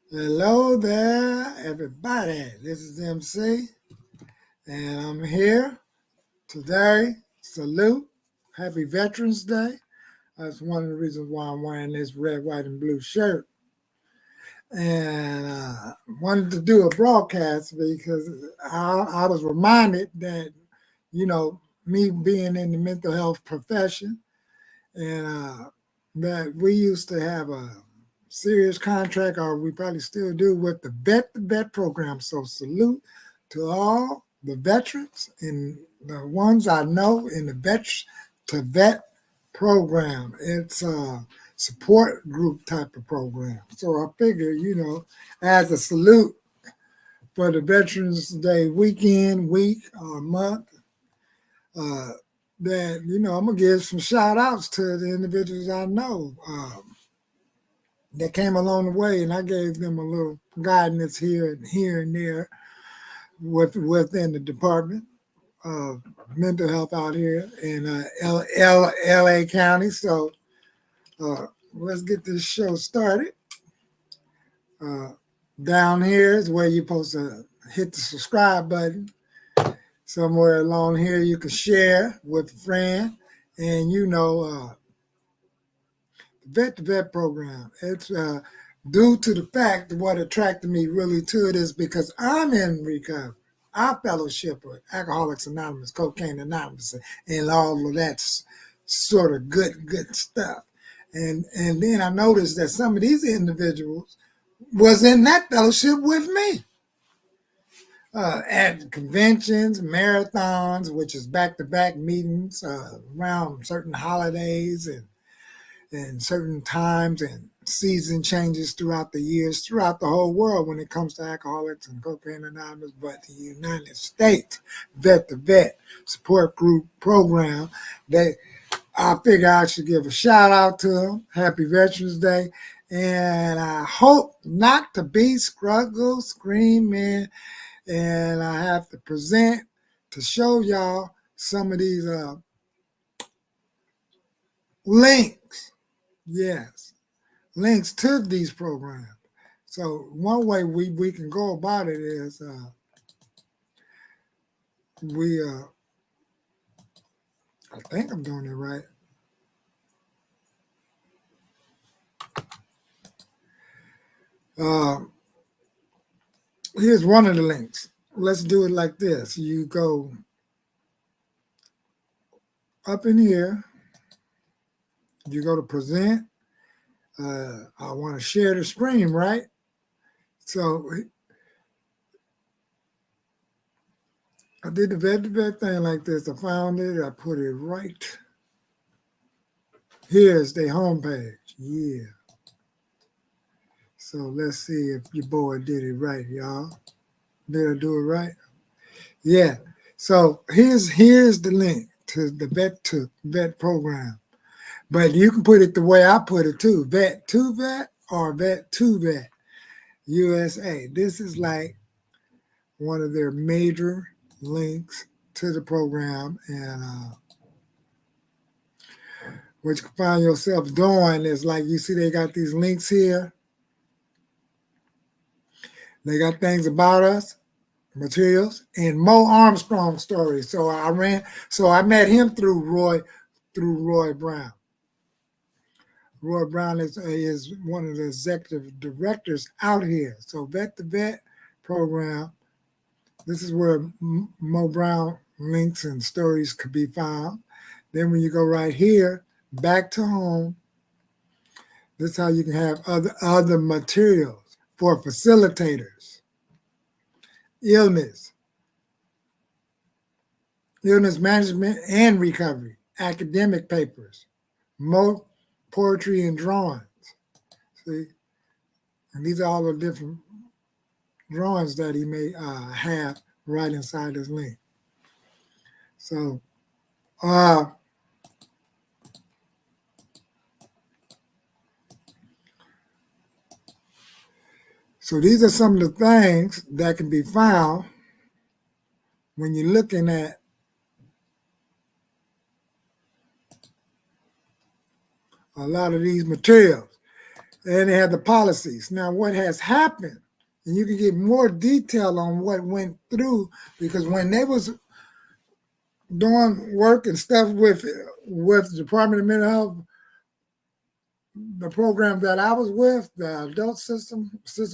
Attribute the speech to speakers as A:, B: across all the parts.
A: Hello there, everybody. This is MC, and I'm here today. Salute. Happy Veterans Day. That's one of the reasons why I'm wearing this red, white, and blue shirt. And wanted to do a broadcast because I was reminded that, me being in the mental health profession, and that we used to have a serious contract, or we probably still do, with the vet program. So salute to all the veterans and the ones I know in the vet to vet program. It's a support group type of program. So I figure, as a salute for the Veterans Day weekend, week, or month, uh, that, I'm going to give some shout outs to the individuals I know that came along the way, and I gave them a little guidance here and there within the Department of Mental Health out here in LA County. So let's get this show started. Uh, Down here is where you're supposed to hit the subscribe button. Somewhere along here, you can share with a friend, and Vet to Vet program. It's due to the fact that what attracted me really to it is because I'm in recovery. I fellowship with Alcoholics Anonymous, Cocaine Anonymous, and all of that sort of good stuff. And then I noticed that some of these individuals was in that fellowship with me. At conventions, marathons, which is back-to-back meetings around certain holidays and certain times and season changes throughout the years, throughout the whole world when it comes to Alcoholics and Cocaine Anonymous, but the United States Vet to Vet support group program, that I figure I should give a shout out to them. Happy Veterans Day. And I hope not to be struggle screaming, and I have to present to show y'all some of these links. Yes, links to these programs. So one way we can go about it is we I think I'm doing it right. Uh, Here's one of the links. Let's do it like this. You go up in here. You go to present. I want to share the screen, right? So I did the vet to vet thing like this. I found it. I put it right. Here's the homepage. Yeah. So let's see if your boy did it right, y'all. Did I do it right? Yeah. So here's the link to the vet to vet program. But you can put it the way I put it too. Vet to vet or vet to vet USA. This is like one of their major links to the program, and what you can find yourself doing is, like, you see they got these links here. They got things about us, materials, and Mo Armstrong stories. So I met him through Roy Brown. Roy Brown is one of the executive directors out here. So Vet to Vet program, this is where Mo Brown links and stories could be found. Then when you go right here, back to home, this is how you can have other materials for facilitators, illness management and recovery, academic papers, more poetry and drawings. See, and these are all the different drawings that he may have right inside his link. So, so these are some of the things that can be found when you're looking at a lot of these materials. And they have the policies. Now, what has happened, and you can get more detail on what went through, because when they was doing work and stuff with the Department of Mental Health, the program that I was with, the adult system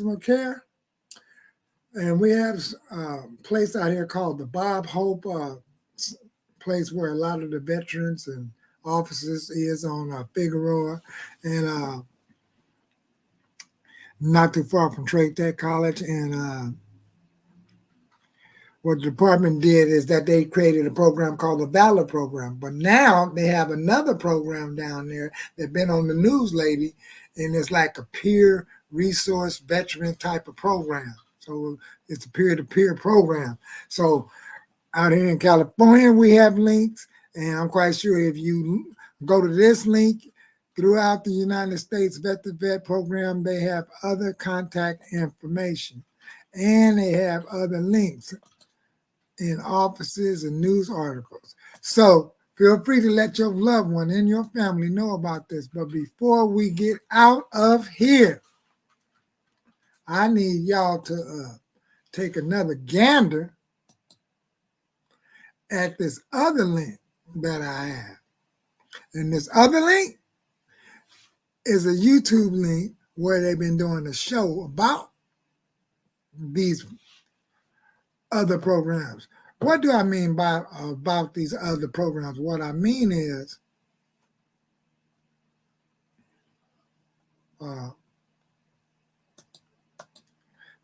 A: of care, and we have a place out here called the Bob Hope place where a lot of the veterans and officers is on Figueroa, and not too far from Trade Tech College. And what the department did is that they created a program called the Valor Program. But now they have another program down there that's been on the news lately, and it's like a peer resource veteran type of program. So it's a peer-to-peer program. So out here in California, we have links, and I'm quite sure if you go to this link throughout the United States Vet-to-Vet program, they have other contact information, and they have other links in offices and news articles. So feel free to let your loved one and your family know about this. But before we get out of here, I need y'all to take another gander at this other link that I have. And this other link is a YouTube link where they've been doing a show about these other programs. What do I mean by about these other programs? What I mean is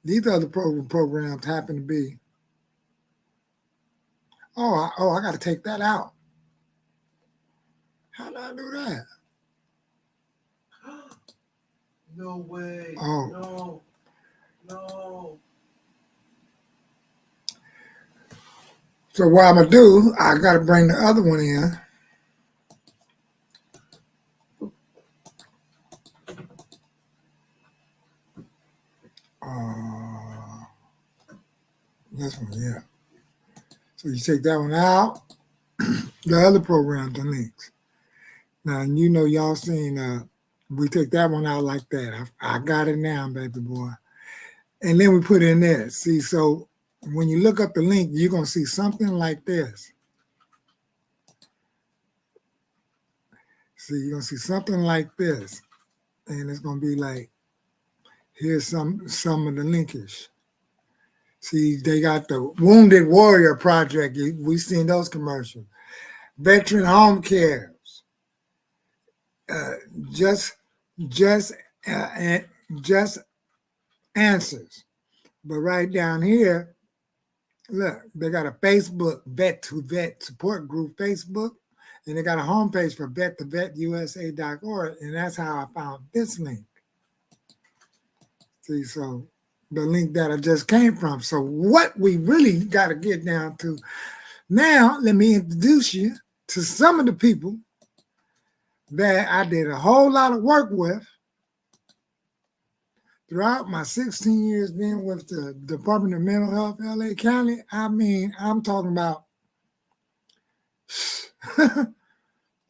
A: these other programs happen to be, I got to take that out. How do I do that?
B: No way.
A: Oh.
B: No.
A: So what I'm going to do, I got to bring the other one in. This one, yeah. So you take that one out. The other programs, the links. Now, you know, y'all seen, we take that one out like that. I got it now, baby boy. And then we put it in there. See, so when you look up the link, you're going to see something like this. See, you're going to see something like this. And it's going to be like, here's some of the linkage. See, they got the Wounded Warrior Project. We've seen those commercials. Veteran home cares. Just answers. But right down here, look, they got a Facebook Vet-to-Vet support group Facebook, and they got a homepage for vet2vetusa.org, and that's how I found this link. See, so the link that I just came from. So what we really got to get down to now, let me introduce you to some of the people that I did a whole lot of work with throughout my 16 years being with the Department of Mental Health, LA County. I mean, I'm talking about,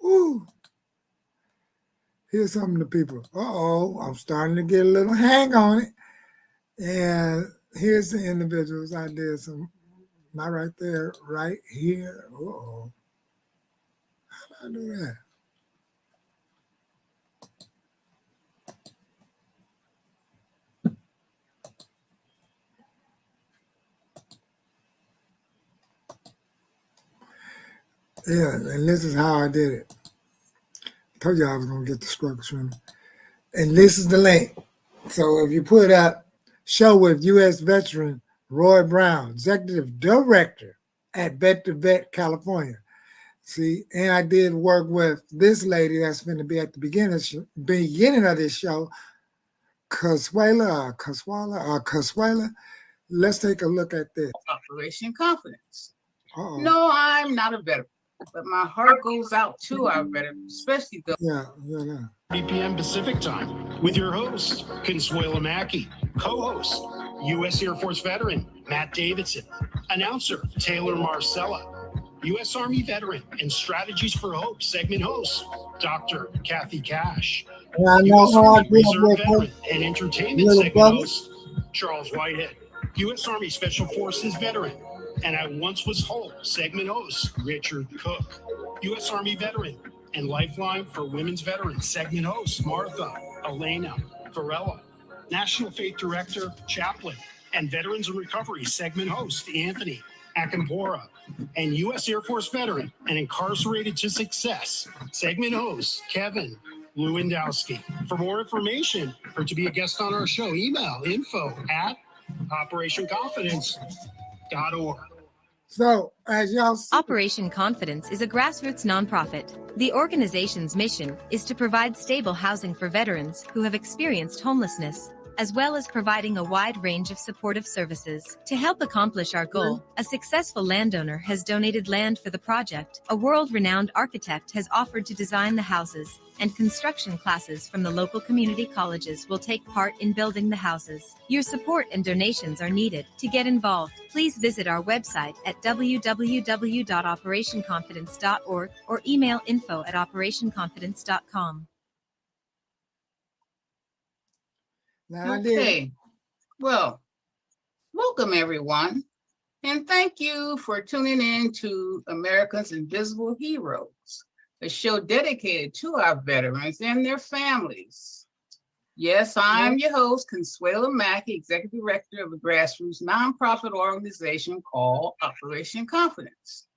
A: ooh, here's some of the people. I'm starting to get a little hang on it. And here's the individuals I did some, not right there, right here. How did I do that? Yeah, and this is how I did it. I told you I was going to get the structure in. And this is the link. So if you put up show with U.S. veteran Roy Brown, Executive Director at Vet-to-Vet, California. See, and I did work with this lady that's going to be at the beginning of this show, Consuela. Let's take a look at this.
C: Operation Confidence. No, I'm not a veteran, but my heart goes out to our veterans, especially those.
A: Yeah.
D: 3 p.m. Pacific time with your host, Consuela Mackey, co-host, U.S. Air Force veteran Matt Davidson, announcer Taylor Marcella, U.S. Army veteran and Strategies for Hope segment host Dr. Kathy Cash,
A: And I
D: U.S.
A: know how I
D: Army
A: grew up
D: Reserve
A: with her
D: veteran and entertainment
A: little
D: segment
A: brother.
D: host Charles Whitehead, U.S. Army Special Forces veteran, and I Once Was Whole segment host Richard Cook, U.S. Army veteran and Lifeline for Women's Veterans segment host Martha Elena Varela, National Faith Director, Chaplain, and Veterans in Recovery segment host Anthony Akampora, and U.S. Air Force veteran and Incarcerated to Success segment host Kevin Lewandowski. For more information or to be a guest on our show, email info@operationconfidence.org.
A: So, as y'all see,
E: Operation Confidence is a grassroots nonprofit. The organization's mission is to provide stable housing for veterans who have experienced homelessness, as well as providing a wide range of supportive services. To help accomplish our goal, a successful landowner has donated land for the project, a world-renowned architect has offered to design the houses, and construction classes from the local community colleges will take part in building the houses. Your support and donations are needed. To get involved, please visit our website at www.operationconfidence.org or email info@operationconfidence.com.
A: now I did.
C: Okay. Well, welcome everyone. And thank you for tuning in to America's Invisible Heroes, a show dedicated to our veterans and their families. Yes, I'm your host, Consuelo Mackey, Executive Director of a grassroots nonprofit organization called Operation Confidence.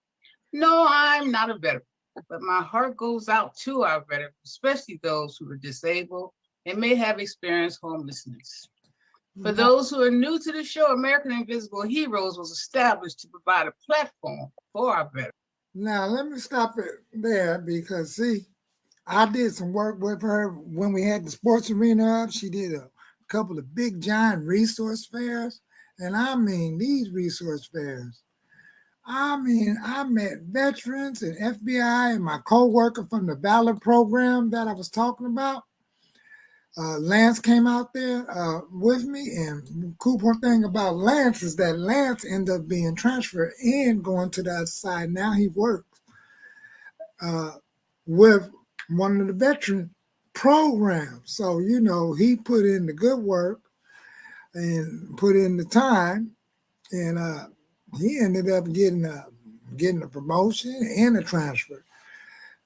C: No, I'm not a veteran, but my heart goes out to our veterans, especially those who are disabled and may have experienced homelessness. For those who are new to the show, American Invisible Heroes was established to provide a platform for our veterans.
A: Now, let me stop it there because, see, I did some work with her when we had the sports arena up. She did a couple of big, giant resource fairs. And I mean, these resource fairs, I mean, I met veterans and FBI and my co-worker from the Valor program that I was talking about. Lance came out there with me, and the cool thing about Lance is that Lance ended up being transferred and going to the other side. Now he works with one of the veteran programs. So, you know, he put in the good work and put in the time, and he ended up getting a promotion and a transfer.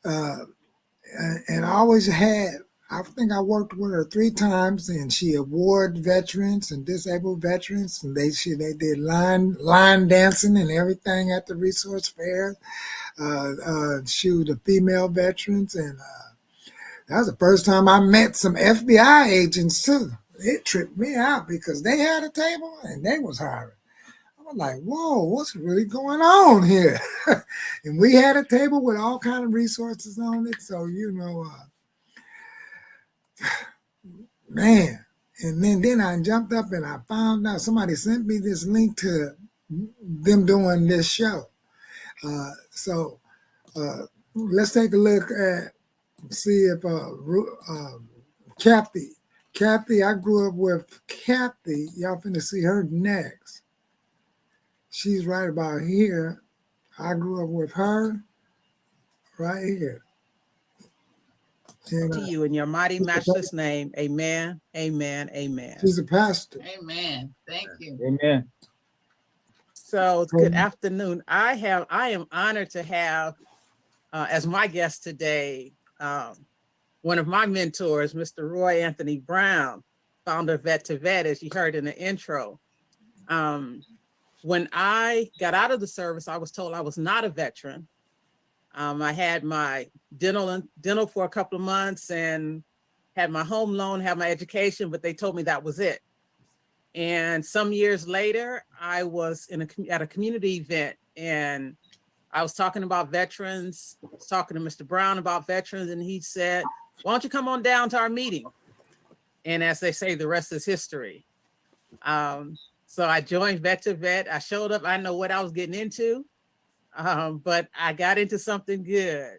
A: And I always had, I think I worked with her 3 times, and she awarded veterans and disabled veterans, and they did line dancing and everything at the resource fair. She was the female veterans, and that was the first time I met some FBI agents too. It tripped me out because they had a table and they was hiring. I was like, whoa, what's really going on here? And we had a table with all kind of resources on it. So, you know, man. And then I jumped up and I found out somebody sent me this link to them doing this show. So let's take a look at, see if Kathy, I grew up with Kathy. Y'all finna see her next. She's right about here. I grew up with her right here.
F: To you in your mighty, matchless name. Amen. Amen. Amen.
A: She's a pastor.
C: Amen. Thank you.
B: Amen.
F: So good afternoon. I am honored to have as my guest today one of my mentors, Mr. Roy Anthony Brown, founder of Vet to Vet, as you heard in the intro. When I got out of the service, I was told I was not a veteran. I had my dental for a couple of months and had my home loan, had my education, but they told me that was it. And some years later, I was at a community event, and I was talking about veterans, talking to Mr. Brown about veterans, and he said, why don't you come on down to our meeting? And as they say, the rest is history. So I joined Vet to Vet. I showed up. I didn't know what I was getting into, but I got into something good.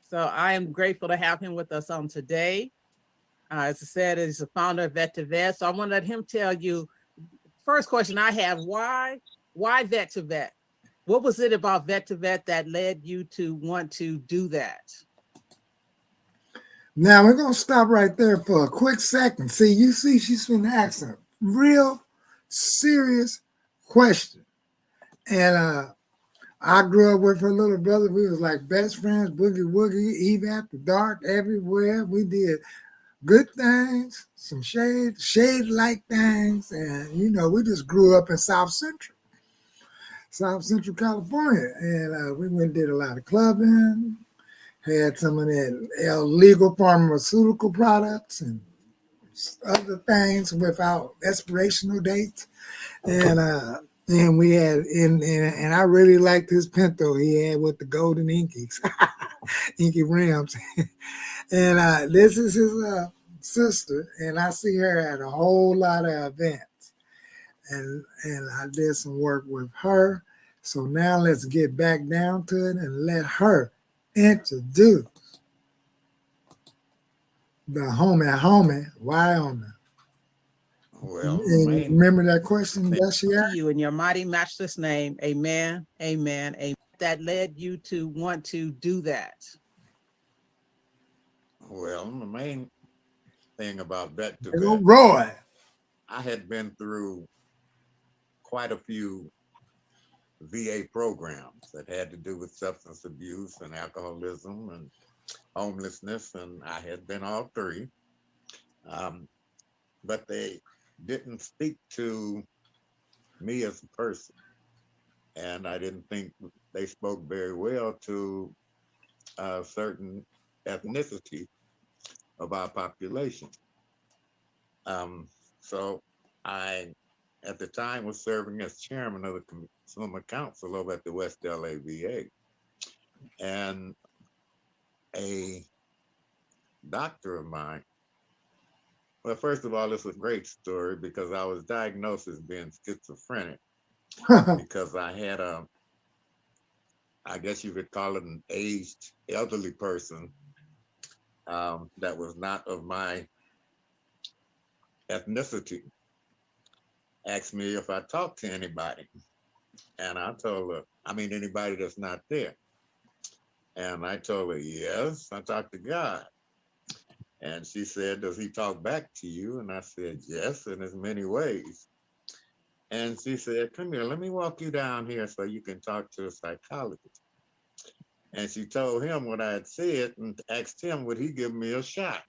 F: So I am grateful to have him with us on today. As I said, he's the founder of Vet to Vet. So I want to let him tell you, first question I have, why Vet to Vet? What was it about Vet to Vet that led you to want to do that?
A: Now we're gonna stop right there for a quick second. See, she's been asking a real serious question. And I grew up with her little brother. We was like best friends, boogie woogie, even after dark, everywhere. We did good things, some shade like things, and we just grew up in South Central California, and we went and did a lot of clubbing, had some of that illegal pharmaceutical products and other things without expirational dates, and we had and I really liked his Pinto he had with the golden inkies, inky rims, and this is his sister, and I see her at a whole lot of events, and I did some work with her. So now let's get back down to it and let her introduce the homie, Wyoming.
G: Well, the
A: And
G: main
A: remember that question
G: thing,
A: that she
F: To
A: asked?
F: you in your mighty matchless name, amen, amen, amen. That led you to want to do that.
G: the main thing about vet to
A: Go
G: vet,
A: Roy.
G: I had been through quite a few VA programs that had to do with substance abuse and alcoholism and homelessness, and I had been all three. Um, but they didn't speak to me as a person, and I didn't think they spoke very well to a certain ethnicity of our population. Um, so I, at the time, was serving as chairman of the Consumer Council over at the West LA VA. And a doctor of mine, well, first of all, it's a great story because I was diagnosed as being schizophrenic because I had I guess you could call it an aged elderly person that was not of my ethnicity, asked me if I talked to anybody. And I told her, I mean, anybody that's not there. And I told her, yes, I talked to God. And she said, does he talk back to you? And I said, yes, in as many ways. And she said, come here, let me walk you down here so you can talk to a psychologist. And she told him what I had said and asked him, would he give me a shot?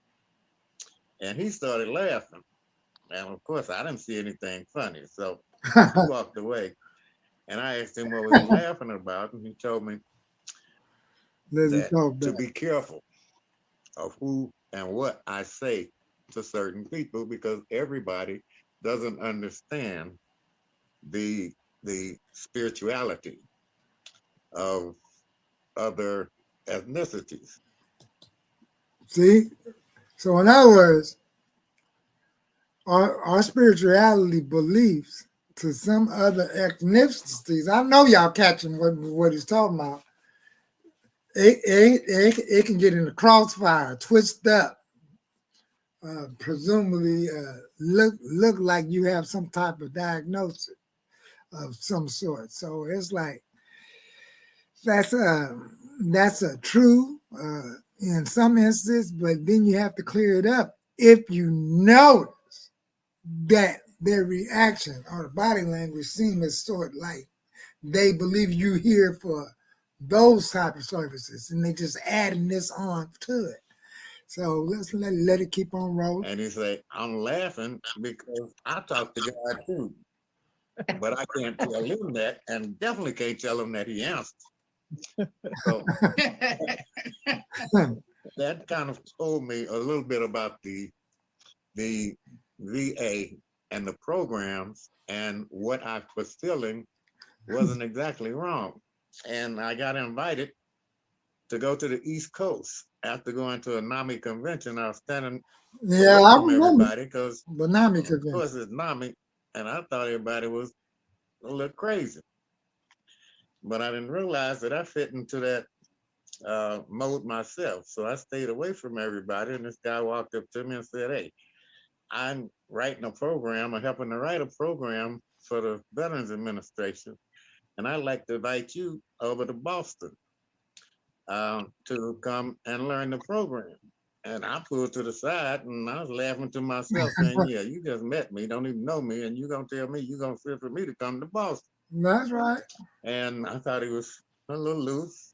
G: And he started laughing. And of course, I didn't see anything funny. So he walked away. And I asked him what was he laughing about. And he told me
A: Let's
G: that
A: talk
G: to
A: back.
G: be careful of who and what I say to certain people because everybody doesn't understand the spirituality of other ethnicities.
A: See? So in other words, our spirituality beliefs to some other ethnicities, I know y'all catching what he's talking about. It can get in the crossfire, twist up, presumably look like you have some type of diagnosis of some sort. So it's like that's a true in some instances, but then you have to clear it up if you notice that their reaction or the body language seems sort like they believe you here for those type of services, and they just adding this on to it. So let's let it keep on rolling.
G: And he said, I'm laughing because I talk to God too. But I can't tell him that, and definitely can't tell him that he answered. So that kind of told me a little bit about the VA and the programs, and what I was feeling wasn't exactly wrong. And I got invited to go to the East Coast after going to a NAMI convention. I was standing
A: Yeah,
G: away
A: I
G: from
A: remember
G: everybody because,
A: Bonami
G: of
A: convention.
G: course, it's NAMI, and I thought everybody was a little crazy. But I didn't realize that I fit into that mode myself. So I stayed away from everybody. And this guy walked up to me and said, hey, I'm writing a program, or helping to write a program for the Veterans Administration. And I'd like to invite you over to Boston to come and learn the program. And I pulled to the side and I was laughing to myself saying, yeah, you just met me, don't even know me, and you gonna tell me you gonna feel for me to come to Boston.
A: That's right.
G: And I thought he was a little loose.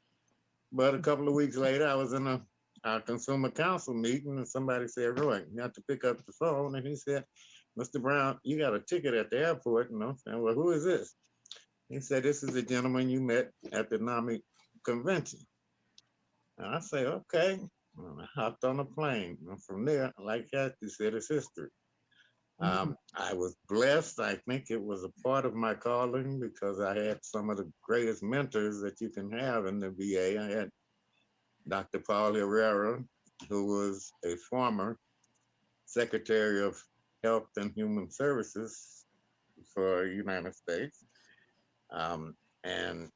G: But a couple of weeks later, I was in our consumer council meeting and somebody said, Roy, you have to pick up the phone. And he said, Mr. Brown, you got a ticket at the airport. And I'm saying, well, who is this? He said, this is the gentleman you met at the NAMI convention. And I say, okay. And I hopped on a plane. And from there, like Kathy said, it's history. I was blessed. I think it was a part of my calling because I had some of the greatest mentors that you can have in the VA. I had Dr. Paul Herrera, who was a former Secretary of Health and Human Services for the United States. And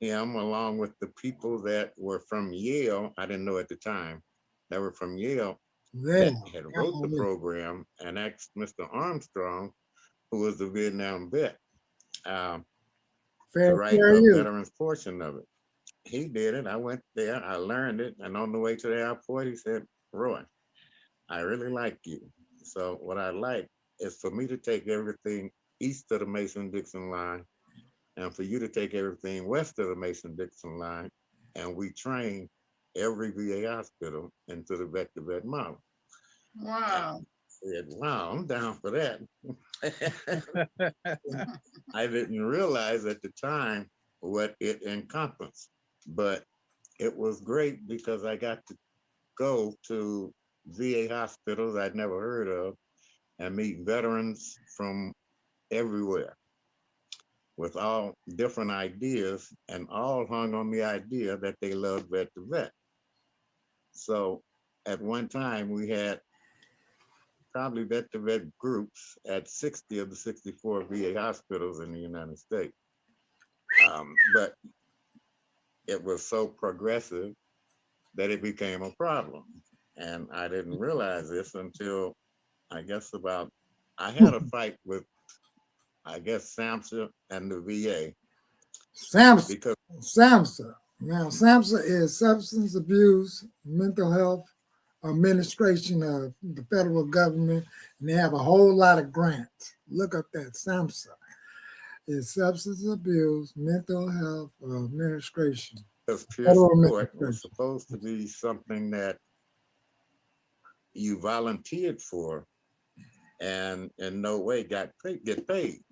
G: him, along with the people that were from Yale, I didn't know at the time, that were from Yale,
A: Yeah.
G: that had wrote the program and asked Mr. Armstrong, who was the Vietnam vet, to write a veterans portion of it. He did it. I went there, I learned it, and on the way to the airport, he said, Roy, I really like you. So what I like is for me to take everything east of the Mason-Dixon line and for you to take everything west of the Mason-Dixon line, and we train every VA hospital into the vet-to-vet model.
C: Wow.
G: I said, wow, I'm down for that. I didn't realize at the time what it encompassed, but it was great because I got to go to VA hospitals I'd never heard of and meet veterans from everywhere with all different ideas and all hung on the idea that they loved vet to vet. So at one time we had probably vet to vet groups at 60 of the 64 VA hospitals in the United States. But it was so progressive that it became a problem. And I didn't realize this until I guess I had a fight with, I guess, SAMHSA and the VA.
A: SAMHSA.
G: Because
A: SAMHSA. Now, SAMHSA is Substance Abuse Mental Health Administration of the federal government, and they have a whole lot of grants. Look up that. SAMHSA is Substance Abuse Mental Health Administration.
G: Because peer support was supposed to be something that you volunteered for and in no way get paid.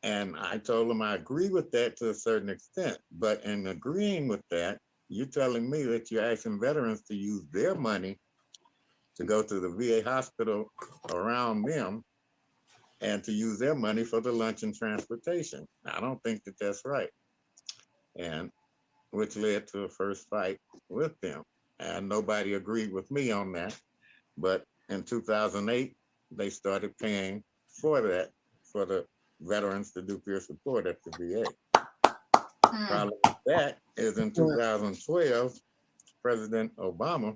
G: And I told them I agree with that to a certain extent, but in agreeing with that, you're telling me that you're asking veterans to use their money to go to the VA hospital around them and to use their money for the lunch and transportation. I don't think that that's right. And which led to a first fight with them. And nobody agreed with me on that. But in 2008, they started paying for that, for the veterans to do peer support at the VA. Problem with that is in 2012, President Obama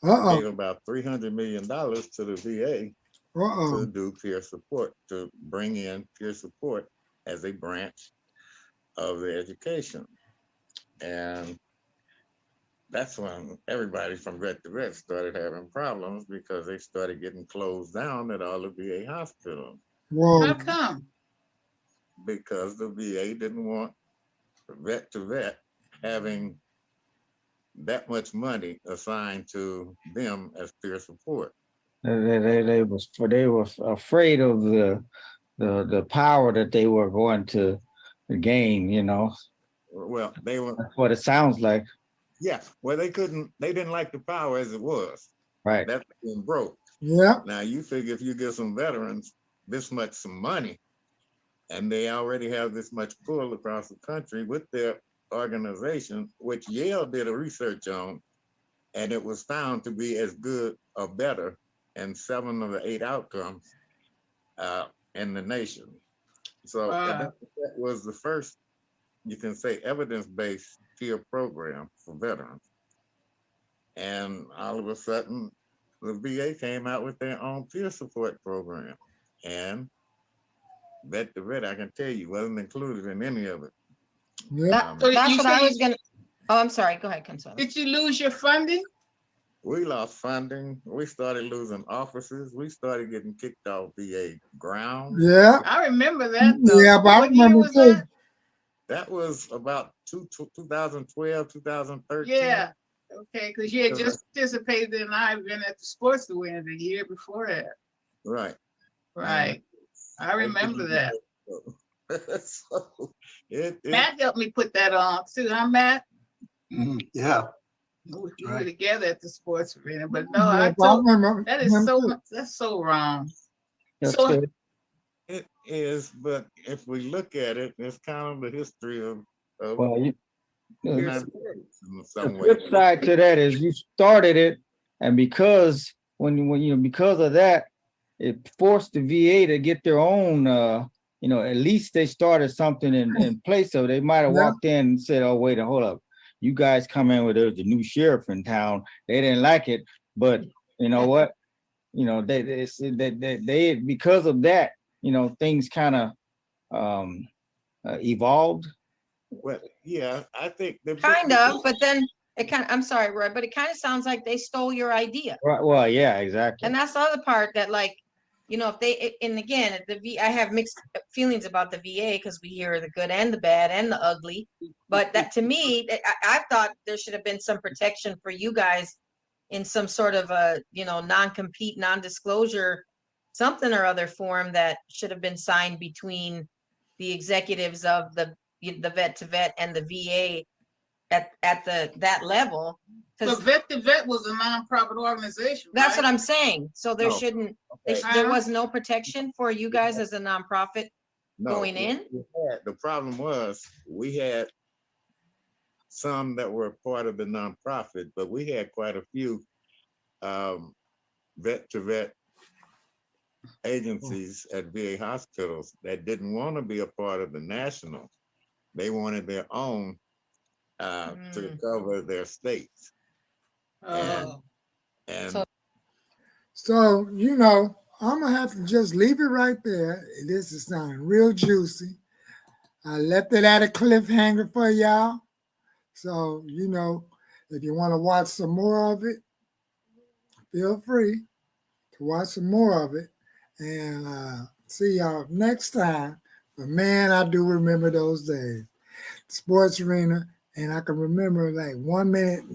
G: gave about $300 million to the VA to do peer support, to bring in peer support as a branch of the education. And that's when everybody from vet to vet started having problems because they started getting closed down at all the VA hospitals.
C: How come?
G: Because the VA didn't want vet to vet having that much money assigned to them as peer support.
H: They were afraid of the power that they were going to gain, you know.
G: Well, they were.
H: That's what it sounds like.
G: Yeah. Well, they didn't like the power as it was.
H: Right.
G: That's being broke.
A: Yeah.
G: Now you figure if you give some veterans this much some money, and they already have this much pull across the country with their organization, which Yale did a research on, and it was found to be as good or better in 7 of the 8 outcomes in the nation. So that was the first, you can say, evidence-based peer program for veterans. And all of a sudden, the VA came out with their own peer support program. And vet to vet, I can tell you, wasn't included in any of it.
A: Yeah.
C: So
I: That's what I was gonna. Oh, I'm sorry. Go ahead, Consuelo.
C: Did you lose your funding?
G: we lost funding. We started losing offices. We started getting kicked off VA grounds.
A: Yeah,
C: I remember that though.
A: yeah, but I
C: What year
A: remember
C: was
A: too.
C: that?
G: That was about 2012, 2013.
C: Yeah. Okay, because you had
G: Because
C: just participated in our event at the sports arena the year before that.
G: right.
C: Right. I remember that.
G: So it
C: Matt helped me put that on too, huh, Matt?
B: Yeah.
C: We were
B: Right.
C: together at the sports arena, but no,
A: Yeah,
C: I
A: but I
C: told
A: remember
C: that is
A: him
C: so
A: too.
C: that's so wrong.
H: That's
C: So
H: good.
G: it is, but if we look at it, it's kind of the history of
H: Well,
G: the
H: the
G: United States in some way.
H: flip side to that is you started it, and because because of that, it forced the VA to get their own. At least they started something in place. So they might have
A: Yeah.
H: walked in and said, "Oh, wait, hold up, you guys come in with there's a new sheriff in town." They didn't like it, but you know what? They because of that, things kind of evolved.
G: Well, yeah, I think the
I: Kind of, but then it kind of, I'm sorry, Roy, but it kind of sounds like they stole your idea.
H: Right. Well, yeah, exactly.
I: And that's the other part that like, if they, and again, I have mixed feelings about the VA because we hear the good and the bad and the ugly. But that to me, I thought there should have been some protection for you guys in some sort of a, non-compete, non-disclosure, something or other form that should have been signed between the executives of the vet to vet and the VA at that level.
C: but Vet to Vet was a nonprofit organization.
I: That's
C: right?
I: what I'm saying. So there
G: No.
I: shouldn't,
G: Okay.
I: there was no protection for you guys as a nonprofit going in?
G: The problem was we had some that were part of the nonprofit, but we had quite a few vet to vet agencies at VA hospitals that didn't want to be a part of the national. They wanted their own to cover their states.
C: Oh.
G: And
I: So-
A: So, I'm going to have to just leave it right there. This is sounding real juicy. I left it at a cliffhanger for y'all. So, if you want to watch some more of it, feel free to watch some more of it. And see y'all next time. But man, I do remember those days. Sports arena. And I can remember like 1 minute,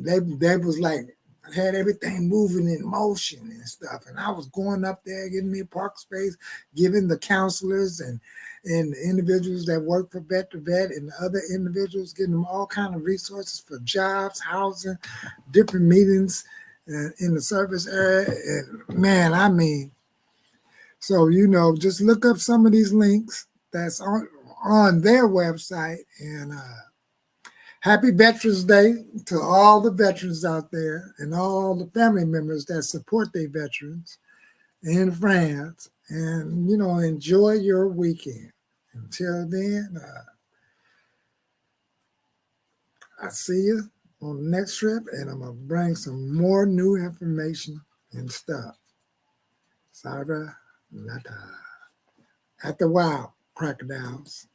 A: they was like, had everything moving in motion and stuff. And I was going up there, getting me a park space, giving the counselors and the individuals that work for Vet to Vet and the other individuals, getting them all kind of resources for jobs, housing, different meetings in the service area. And man, so, just look up some of these links that's on their website. And happy Veterans Day to all the veterans out there and all the family members that support their veterans in France. And, enjoy your weekend. Until then, I'll see you on the next trip, and I'm going to bring some more new information and stuff. Sarah Nata. At the Wild Crocodiles.